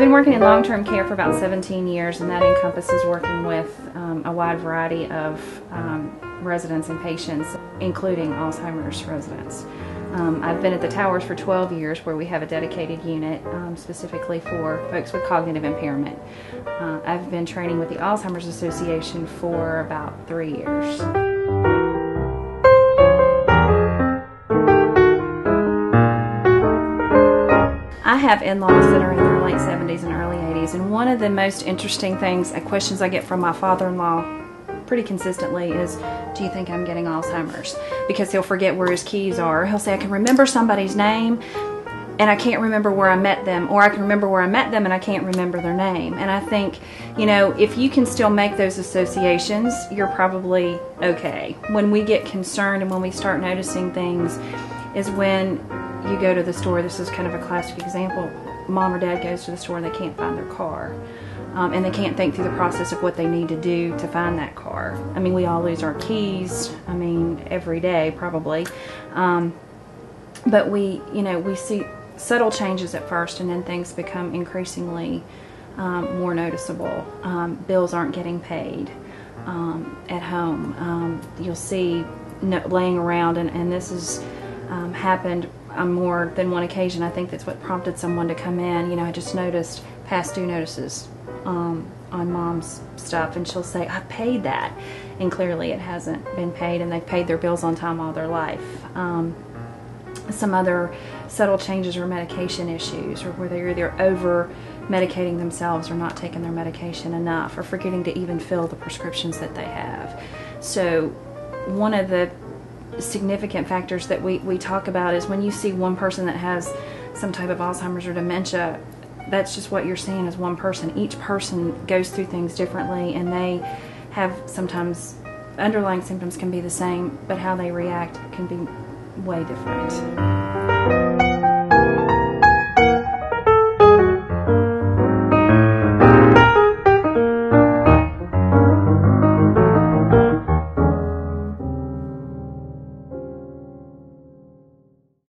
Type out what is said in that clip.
been working in long-term care for about 17 years, and that encompasses working with a wide variety of residents and patients, including Alzheimer's residents. I've been at the Towers for 12 years, where we have a dedicated unit specifically for folks with cognitive impairment. I've been training with the Alzheimer's Association for about 3 years. I have in-laws that are in their late 70s and early 80s, and one of the most interesting things, questions I get from my father-in-law pretty consistently is, do you think I'm getting Alzheimer's? Because he'll forget where his keys are. He'll say, I can remember somebody's name and I can't remember where I met them, or I can remember where I met them and I can't remember their name. And I think, you know, if you can still make those associations, you're probably okay. When we get concerned and when we start noticing things is when you go to the store. This is kind of a classic example. Mom or dad goes to the store and they can't find their car. And they can't think through the process of what they need to do to find that car. I mean, we all lose our keys, I mean, every day probably. But we see subtle changes at first, and then things become increasingly more noticeable. Bills aren't getting paid at home. You'll see laying around, and this has happened on more than one occasion. I think that's what prompted someone to come in. You know, I just noticed past due notices on Mom's stuff, and she'll say, I paid that, and clearly it hasn't been paid, and they've paid their bills on time all their life. Some other subtle changes are medication issues, or where they're either over medicating themselves or not taking their medication enough, or forgetting to even fill the prescriptions that they have. So one of the significant factors that we talk about is when you see one person that has some type of Alzheimer's or dementia, that's just what you're seeing as one person. Each person goes through things differently, and they have sometimes underlying symptoms can be the same, but how they react can be way different.